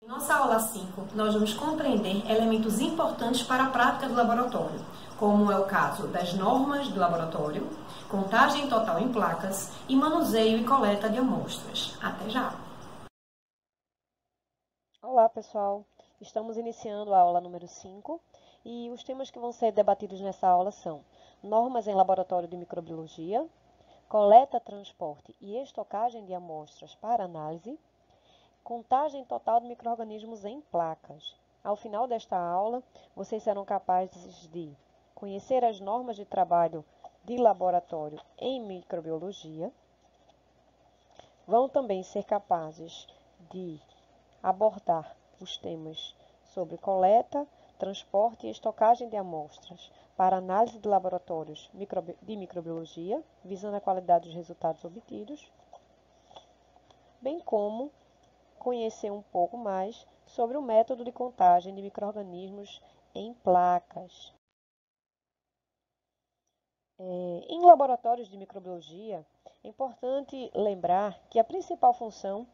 Em nossa aula 5, nós vamos compreender elementos importantes para a prática do laboratório, como é o caso das normas do laboratório, contagem total em placas e manuseio e coleta de amostras. Até já! Olá, pessoal! Estamos iniciando a aula número 5 e os temas que vão ser debatidos nessa aula são normas em laboratório de microbiologia, coleta, transporte e estocagem de amostras para análise, contagem total de micro-organismos em placas. Ao final desta aula, vocês serão capazes de conhecer as normas de trabalho de laboratório em microbiologia, vão também ser capazes de abordar os temas sobre coleta, transporte e estocagem de amostras para análise de laboratórios de microbiologia, visando a qualidade dos resultados obtidos, bem como conhecer um pouco mais sobre o método de contagem de micro-organismos em placas. Em laboratórios de microbiologia, é importante lembrar que a principal função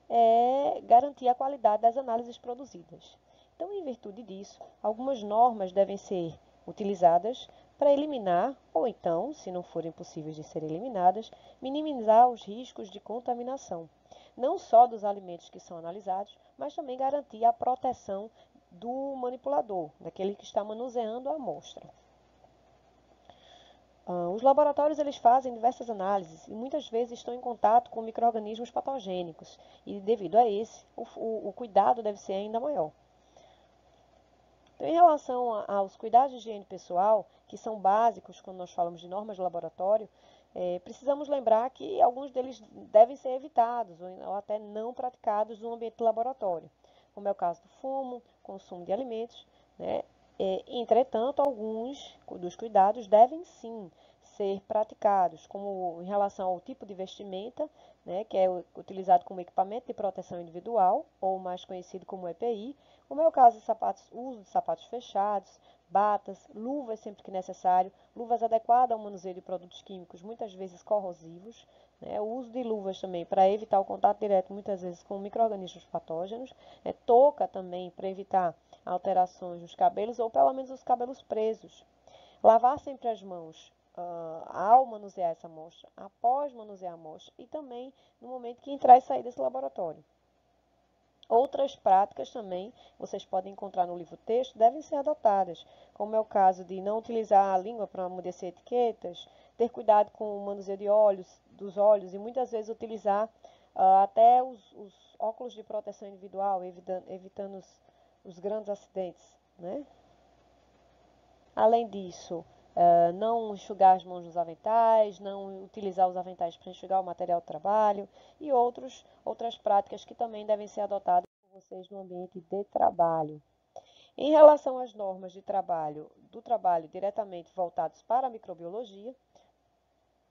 é garantir a qualidade das análises produzidas. Então, em virtude disso, algumas normas devem ser utilizadas para eliminar, ou então, se não forem possíveis de serem eliminadas, minimizar os riscos de contaminação, não só dos alimentos que são analisados, mas também garantir a proteção do manipulador, daquele que está manuseando a amostra. Os laboratórios eles fazem diversas análises e muitas vezes estão em contato com micro-organismos patogênicos e, devido a esse, o cuidado deve ser ainda maior. Então, em relação aos cuidados de higiene pessoal, que são básicos quando nós falamos de normas de laboratório, precisamos lembrar que alguns deles devem ser evitados ou até não praticados no ambiente do laboratório, como é o caso do fumo, consumo de alimentos, né? Entretanto, alguns dos cuidados devem sim ser praticados, como em relação ao tipo de vestimenta, né, que é utilizado como equipamento de proteção individual, ou mais conhecido como EPI, como é o caso de uso de sapatos fechados, batas, luvas sempre que necessário, luvas adequadas ao manuseio de produtos químicos, muitas vezes corrosivos, né, o uso de luvas também para evitar o contato direto, muitas vezes, com micro-organismos patógenos, touca também para evitar alterações nos cabelos ou pelo menos os cabelos presos. Lavar sempre as mãos ao manusear essa amostra, após manusear a amostra e também no momento que entrar e sair desse laboratório. Outras práticas também vocês podem encontrar no livro texto devem ser adotadas, como é o caso de não utilizar a língua para umedecer etiquetas, ter cuidado com o manuseio dos olhos e muitas vezes utilizar até os óculos de proteção individual, evitando os grandes acidentes, né? Além disso, não enxugar as mãos nos aventais, não utilizar os aventais para enxugar o material de trabalho e outras práticas que também devem ser adotadas por vocês no ambiente de trabalho. Em relação às normas de trabalho, do trabalho diretamente voltados para a microbiologia,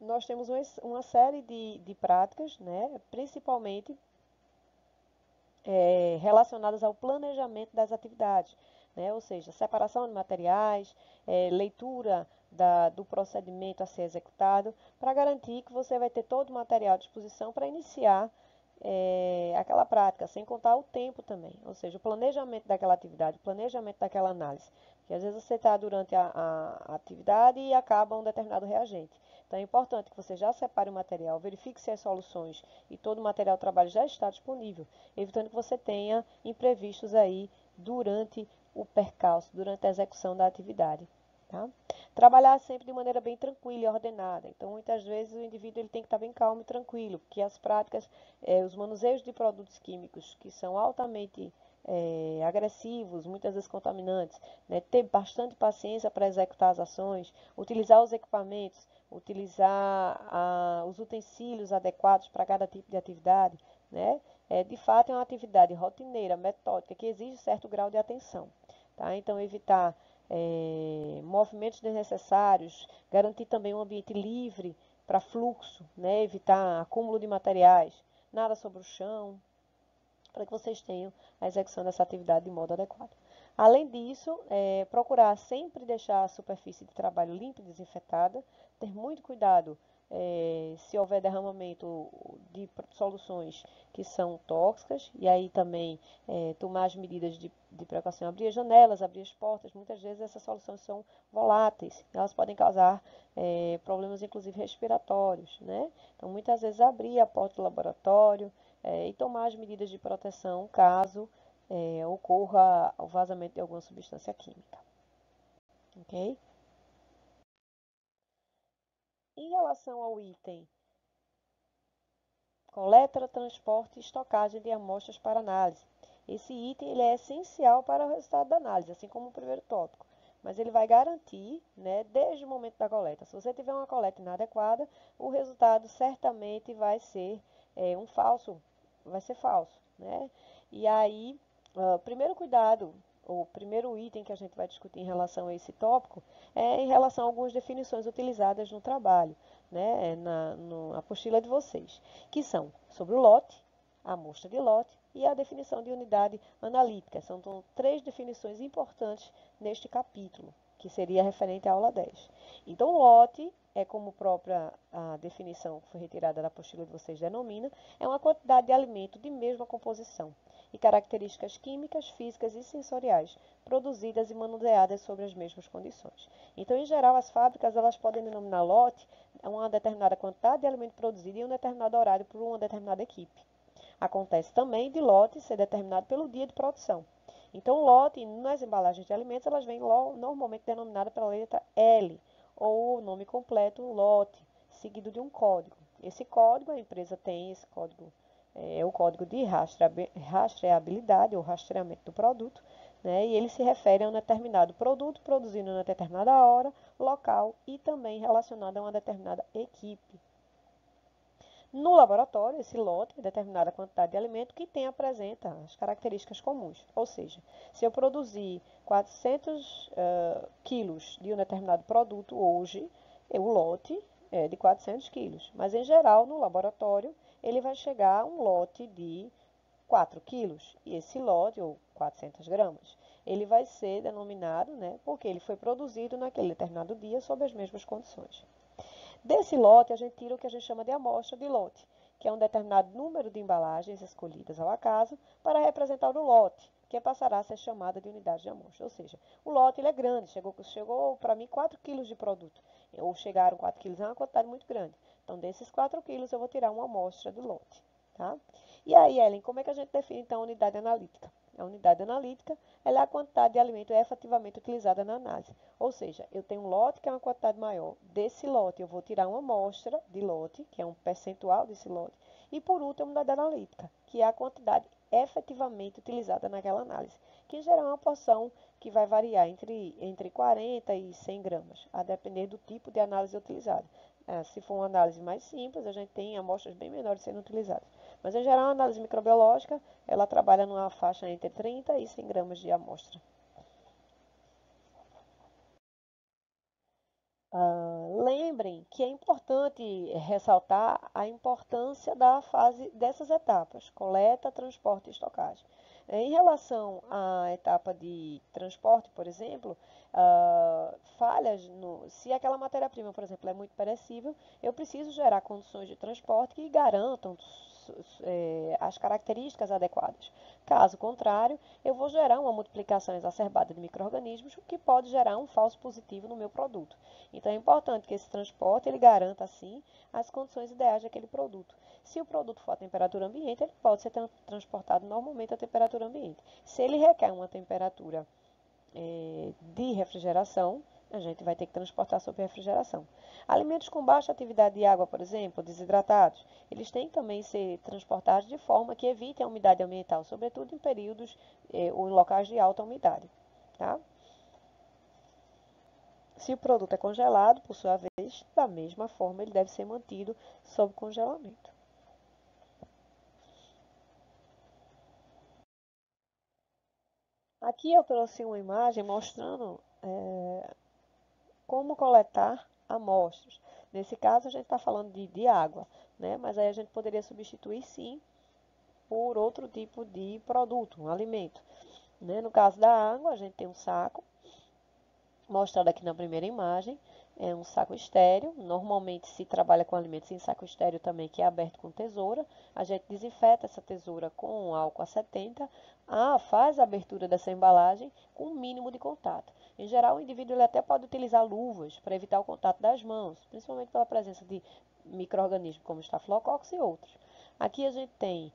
nós temos uma série de práticas, né, principalmente relacionadas ao planejamento das atividades, né? Ou seja, separação de materiais, leitura do procedimento a ser executado, para garantir que você vai ter todo o material à disposição para iniciar aquela prática, sem contar o tempo também, ou seja, o planejamento daquela atividade, o planejamento daquela análise, porque às vezes você está durante a atividade e acaba um determinado reagente. Então, é importante que você já separe o material, verifique se as soluções e todo o material de trabalho já está disponível, evitando que você tenha imprevistos aí durante o percalço, durante a execução da atividade. Tá? Trabalhar sempre de maneira bem tranquila e ordenada. Então, muitas vezes, o indivíduo ele tem que estar bem calmo e tranquilo, porque as práticas, os manuseios de produtos químicos, que são altamente agressivos, muitas vezes contaminantes, né? Ter bastante paciência para executar as ações, utilizar os equipamentos, utilizar os utensílios adequados para cada tipo de atividade, né? De fato, é uma atividade rotineira, metódica, que exige certo grau de atenção. Tá? Então, evitar movimentos desnecessários, garantir também um ambiente livre para fluxo, né? Evitar acúmulo de materiais, nada sobre o chão, para que vocês tenham a execução dessa atividade de modo adequado. Além disso, procurar sempre deixar a superfície de trabalho limpa e desinfetada, ter muito cuidado se houver derramamento de soluções que são tóxicas, e aí também tomar as medidas de precaução, abrir as janelas, abrir as portas. Muitas vezes essas soluções são voláteis, elas podem causar problemas inclusive respiratórios, né? Então muitas vezes abrir a porta do laboratório e tomar as medidas de proteção caso ocorra o vazamento de alguma substância química, ok? Em relação ao item coleta, transporte e estocagem de amostras para análise. Esse item ele é essencial para o resultado da análise, assim como o primeiro tópico. Mas ele vai garantir, né, desde o momento da coleta. Se você tiver uma coleta inadequada, o resultado certamente vai ser um falso, vai ser falso, né? E aí, o primeiro cuidado, o primeiro item que a gente vai discutir em relação a esse tópico é em relação a algumas definições utilizadas no trabalho, né, na apostila de vocês, que são sobre o lote, a amostra de lote e a definição de unidade analítica. São então, 3 definições importantes neste capítulo, que seria referente à aula 10. Então, o lote é como própria a definição que foi retirada da apostila de vocês denomina, é uma quantidade de alimento de mesma composição e características químicas, físicas e sensoriais, produzidas e manuseadas sobre as mesmas condições. Então, em geral, as fábricas elas podem denominar lote uma determinada quantidade de alimento produzido em um determinado horário por uma determinada equipe. Acontece também de lote ser determinado pelo dia de produção. Então, lote, nas embalagens de alimentos, elas vêm normalmente denominadas pela letra L, ou o nome completo, lote, seguido de um código. Esse código, a empresa tem esse código, é o código de rastreabilidade ou rastreamento do produto, né? E ele se refere a um determinado produto produzido em uma determinada hora, local e também relacionado a uma determinada equipe. No laboratório, esse lote é determinada quantidade de alimento que apresenta as características comuns. Ou seja, se eu produzir 400 quilos de um determinado produto hoje, o lote é de 400 quilos. Mas, em geral, no laboratório, ele vai chegar a um lote de 4 quilos. E esse lote, ou 400 gramas, ele vai ser denominado, né, porque ele foi produzido naquele determinado dia sob as mesmas condições. Desse lote, a gente tira o que a gente chama de amostra de lote, que é um determinado número de embalagens escolhidas ao acaso para representar o lote, que passará a ser chamada de unidade de amostra. Ou seja, o lote ele é grande, chegou para mim 4 quilos de produto, ou chegaram 4 quilos, é uma quantidade muito grande. Então, desses 4 quilos, eu vou tirar uma amostra do lote. Tá? E aí, Ellen, como é que a gente define, então, a unidade analítica? A unidade analítica ela é a quantidade de alimento efetivamente utilizada na análise. Ou seja, eu tenho um lote que é uma quantidade maior. Desse lote, eu vou tirar uma amostra de lote, que é um percentual desse lote. E, por último, a unidade analítica, que é a quantidade efetivamente utilizada naquela análise, que em geral é uma porção que vai variar entre 40 e 100 gramas, a depender do tipo de análise utilizada. Se for uma análise mais simples, a gente tem amostras bem menores sendo utilizadas. Mas, em geral, a análise microbiológica, ela trabalha numa faixa entre 30 e 100 gramas de amostra. Lembrem que é importante ressaltar a importância da fase dessas etapas, coleta, transporte e estocagem. Em relação à etapa de transporte, por exemplo, falhas se aquela matéria-prima, por exemplo, é muito perecível, eu preciso gerar condições de transporte que garantam as características adequadas. Caso contrário, eu vou gerar uma multiplicação exacerbada de micro-organismos, o que pode gerar um falso positivo no meu produto. Então, é importante que esse transporte ele garanta, assim, as condições ideais daquele produto. Se o produto for a temperatura ambiente, ele pode ser transportado normalmente a temperatura ambiente. Se ele requer uma temperatura de refrigeração, a gente vai ter que transportar sob refrigeração. Alimentos com baixa atividade de água, por exemplo, desidratados, eles têm que também ser transportados de forma que evite a umidade ambiental, sobretudo em períodos ou em locais de alta umidade. Tá? Se o produto é congelado, por sua vez, da mesma forma, ele deve ser mantido sob congelamento. Aqui eu trouxe uma imagem mostrando como coletar amostras. Nesse caso, a gente está falando de água, né? Mas aí a gente poderia substituir, sim, por outro tipo de produto, um alimento. Né? No caso da água, a gente tem um saco, mostrado aqui na primeira imagem, é um saco estéreo. Normalmente se trabalha com alimentos em saco estéreo também, que é aberto com tesoura. A gente desinfeta essa tesoura com álcool a 70, faz a abertura dessa embalagem com um mínimo de contato. Em geral, o indivíduo ele até pode utilizar luvas para evitar o contato das mãos, principalmente pela presença de micro-organismos como Staphylococcus e outros. Aqui a gente tem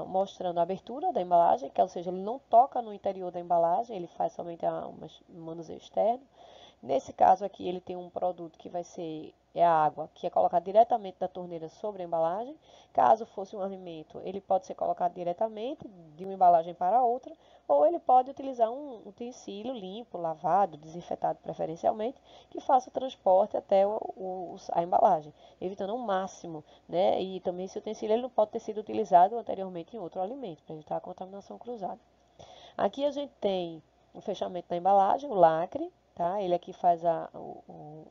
mostrando a abertura da embalagem, ou seja, ele não toca no interior da embalagem, ele faz somente um manuseio externo. Nesse caso aqui, ele tem um produto que vai ser a água, que é colocada diretamente da torneira sobre a embalagem. Caso fosse um alimento, ele pode ser colocado diretamente de uma embalagem para outra, ou ele pode utilizar um utensílio limpo, lavado, desinfetado preferencialmente, que faça o transporte até a embalagem, evitando ao máximo, né? E também esse utensílio ele não pode ter sido utilizado anteriormente em outro alimento, para evitar a contaminação cruzada. Aqui a gente tem o fechamento da embalagem, o lacre, tá? Ele aqui faz o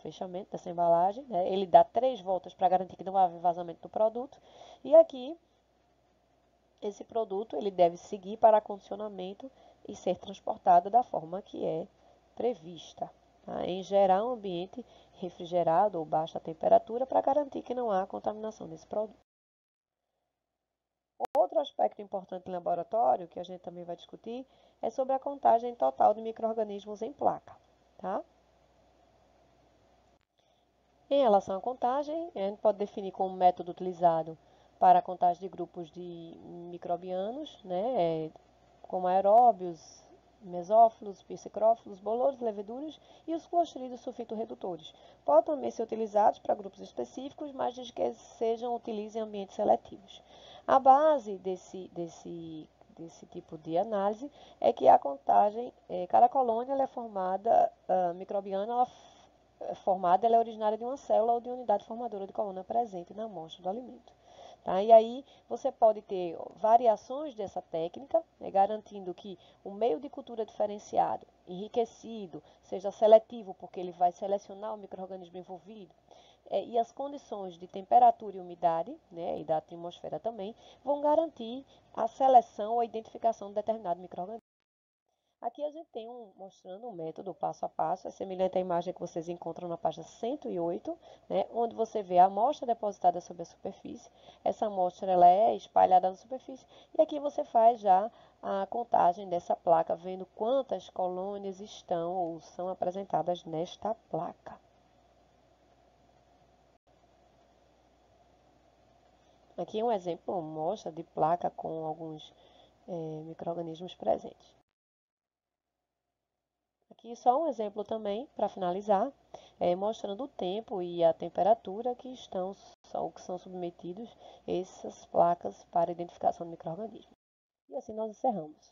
fechamento dessa embalagem, né? Ele dá 3 voltas para garantir que não haja vazamento do produto. E aqui, esse produto ele deve seguir para acondicionamento e ser transportado da forma que é prevista. Tá? Em gerar um ambiente refrigerado ou baixa temperatura para garantir que não há contaminação desse produto. Outro aspecto importante em laboratório, que a gente também vai discutir, é sobre a contagem total de micro-organismos em placa. Tá? Em relação à contagem, a gente pode definir como método utilizado para a contagem de grupos de microbianos, né, como aeróbios, mesófilos, psicrófilos, bolores, leveduras e os clostridios sulfito-redutores. Podem também ser utilizados para grupos específicos, mas desde que sejam utilizados em ambientes seletivos. A base desse tipo de análise é que a contagem, cada colônia ela é formada, microbiana, ela é originária de uma célula ou de unidade formadora de colônia presente na amostra do alimento. Tá? E aí você pode ter variações dessa técnica, né, garantindo que o meio de cultura diferenciado, enriquecido, seja seletivo, porque ele vai selecionar o micro-organismo envolvido, e as condições de temperatura e umidade, né, e da atmosfera também, vão garantir a seleção ou a identificação de determinado micro-organismo. Aqui a gente tem mostrando um método passo a passo, é semelhante à imagem que vocês encontram na página 108, né, onde você vê a amostra depositada sobre a superfície. Essa amostra ela é espalhada na superfície e aqui você faz já a contagem dessa placa, vendo quantas colônias estão ou são apresentadas nesta placa. Aqui um exemplo, mostra de placa com alguns micro-organismos presentes. Aqui só um exemplo também, para finalizar, mostrando o tempo e a temperatura que são submetidos essas placas para identificação de micro-organismos. E assim nós encerramos.